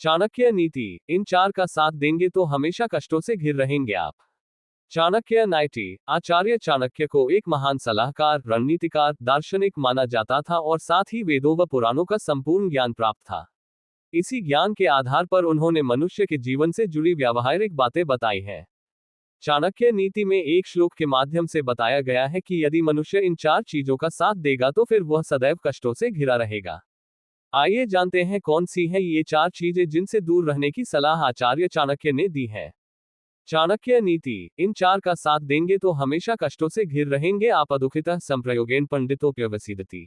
चाणक्य नीति, इन चार का साथ देंगे तो हमेशा कष्टों से घिर रहेंगे आप। चाणक्य नाइटी, आचार्य चाणक्य को एक महान सलाहकार, रणनीतिकार, दार्शनिक माना जाता था और साथ ही वेदों व पुराणों का संपूर्ण ज्ञान प्राप्त था। इसी ज्ञान के आधार पर उन्होंने मनुष्य के जीवन से जुड़ी व्यावहारिक बातें बताई हैं। चाणक्य नीति में एक श्लोक के माध्यम से बताया गया है कि यदि मनुष्य इन चार चीजों का साथ देगा तो फिर वह सदैव कष्टों से घिरा रहेगा। आइए जानते हैं कौन सी हैं ये चार चीजें जिनसे दूर रहने की सलाह आचार्य चाणक्य ने दी है। चाणक्य नीति, इन चार का साथ देंगे तो हमेशा कष्टों से घिर रहेंगे आप। अदुखितः संप्रयोगेन पंडितोप्यवसिदति।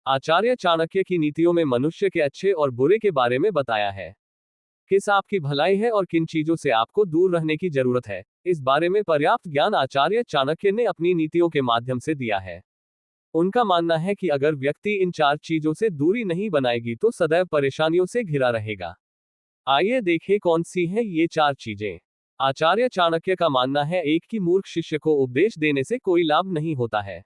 आचार्य चाणक्य की नीतियों में मनुष्य के अच्छे और बुरे के बारे में बताया है। किस आपकी भलाई है और किन चीजों से आपको दूर रहने की जरूरत है, इस बारे में पर्याप्त ज्ञान आचार्य चाणक्य ने अपनी नीतियों के माध्यम से दिया है। उनका मानना है कि अगर व्यक्ति इन चार चीजों से दूरी नहीं बनाएगी तो सदैव परेशानियों से घिरा रहेगा। आइए देखें कौन सी हैं ये चार चीजें। आचार्य चाणक्य का मानना है एक कि मूर्ख शिष्य को उपदेश देने से कोई लाभ नहीं होता है।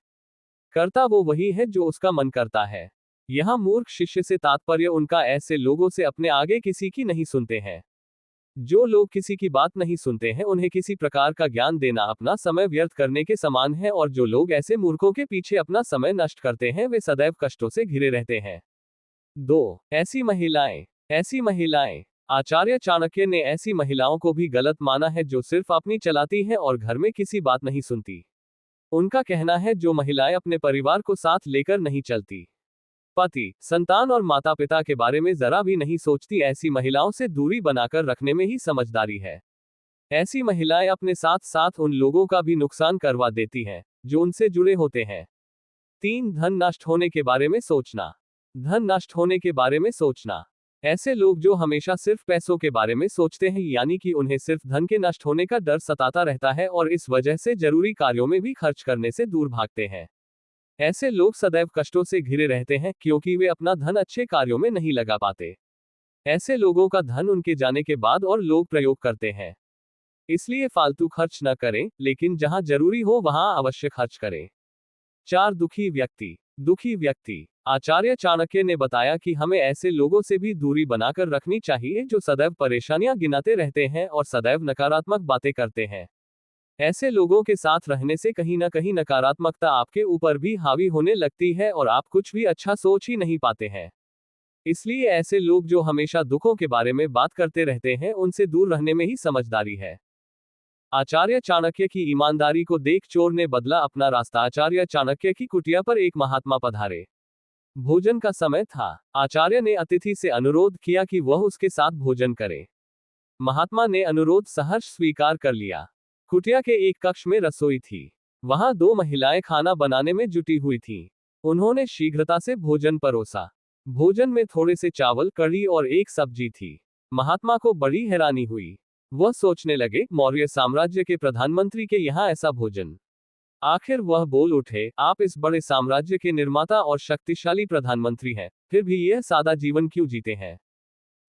करता वो वही है जो उसका मन करता है। यहां मूर्ख शिष्य से तात्पर्य उनका ऐसे लोगों से अपने आगे किसी की नहीं सुनते हैं। जो लोग किसी की बात नहीं सुनते हैं उन्हें किसी प्रकार का ज्ञान देना अपना समय व्यर्थ करने के समान है, और जो लोग ऐसे मूर्खों के पीछे अपना समय नष्ट करते हैं वे सदैव कष्टों से घिरे रहते हैं। 2. ऐसी महिलाएं। आचार्य चाणक्य ने ऐसी महिलाओं को भी गलत माना है जो सिर्फ अपनी चलाती हैं और घर में किसी बात नहीं सुनती। उनका कहना है जो महिलाएं अपने परिवार को साथ लेकर नहीं चलती, पति, संतान और माता पिता के बारे में जरा भी नहीं सोचती, ऐसी महिलाओं से दूरी बनाकर रखने में ही समझदारी है। ऐसी महिलाएं अपने साथ साथ उन लोगों का भी नुकसान करवा देती हैं जो उनसे जुड़े होते हैं। 3. धन नष्ट होने के बारे में सोचना। ऐसे लोग जो हमेशा सिर्फ पैसों के बारे में सोचते हैं, यानी कि उन्हें सिर्फ धन के नष्ट होने का डर सताता रहता है और इस वजह से जरूरी कार्यों में भी खर्च करने से दूर भागते हैं। ऐसे लोग सदैव कष्टों से घिरे रहते हैं क्योंकि वे अपना धन अच्छे कार्यों में नहीं लगा पाते। ऐसे लोगों का धन उनके जाने के बाद और लोग प्रयोग करते हैं। इसलिए फालतू खर्च न करें, लेकिन जहां जरूरी हो वहां अवश्य खर्च करें। 4. दुखी व्यक्ति। आचार्य चाणक्य ने बताया कि हमें ऐसे लोगों से भी दूरी बनाकर रखनी चाहिए जो सदैव परेशानियां गिनाते रहते हैं और सदैव नकारात्मक बातें करते हैं। ऐसे लोगों के साथ रहने से कहीं ना कहीं नकारात्मकता आपके ऊपर भी हावी होने लगती है और आप कुछ भी अच्छा सोच ही नहीं पाते हैं। इसलिए ऐसे लोग जो हमेशा दुखों के बारे में बात करते रहते हैं उनसे दूर रहने में ही समझदारी है। आचार्य चाणक्य की ईमानदारी को देख चोर ने बदला अपना रास्ता। आचार्य चाणक्य की कुटिया पर एक महात्मा पधारे। भोजन का समय था। आचार्य ने अतिथि से अनुरोध किया कि वह उसके साथ भोजन करे। महात्मा ने अनुरोध सहर्ष स्वीकार कर लिया। कुटिया के एक कक्ष में रसोई थी। वहां 2 महिलाएं खाना बनाने में जुटी हुई थीं। उन्होंने शीघ्रता से भोजन परोसा। भोजन में थोड़े से चावल, कढ़ी और एक सब्जी थी। महात्मा को बड़ी हैरानी हुई। वह सोचने लगे, मौर्य साम्राज्य के प्रधानमंत्री के यहाँ ऐसा भोजन। आखिर वह बोल उठे, आप इस बड़े साम्राज्य के निर्माता और शक्तिशाली प्रधानमंत्री हैं, फिर भी यह सादा जीवन क्यों जीते हैं?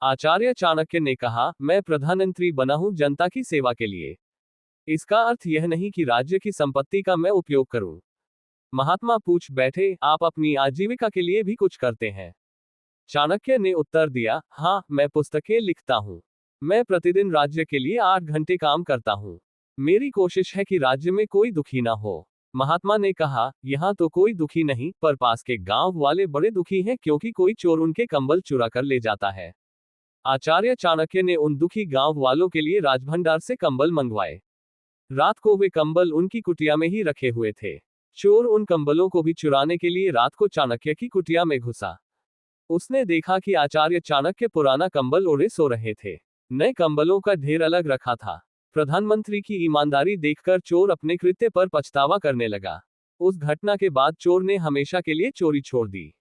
आचार्य चाणक्य ने कहा, मैं प्रधानमंत्री बना हूं जनता की सेवा के लिए। इसका अर्थ यह नहीं कि राज्य की संपत्ति का मैं उपयोग करूं। महात्मा पूछ बैठे, आप अपनी आजीविका के लिए भी कुछ करते हैं? चाणक्य ने उत्तर दिया, हाँ, मैं पुस्तकें लिखता हूं। मैं प्रतिदिन राज्य के लिए 8 घंटे काम करता हूं। मेरी कोशिश है कि राज्य में कोई दुखी ना हो। महात्मा ने कहा, यहाँ तो कोई दुखी नहीं, पर पास के गांव वाले बड़े दुखी हैं क्योंकि कोई चोर उनके कंबल चुरा कर ले जाता है। आचार्य चाणक्य ने उन दुखी गांव वालों के लिए राजभंडार से कंबल मंगवाए। रात को वे कंबल उनकी कुटिया में ही रखे हुए थे। चोर उन कंबलों को भी चुराने के लिए रात को चाणक्य की कुटिया में घुसा। उसने देखा कि आचार्य चाणक्य पुराना कंबल ओढ़े सो रहे थे। नए कंबलों का ढेर अलग रखा था। प्रधानमंत्री की ईमानदारी देखकर चोर अपने कृत्य पर पछतावा करने लगा। उस घटना के बाद चोर ने हमेशा के लिए चोरी छोड़ दी।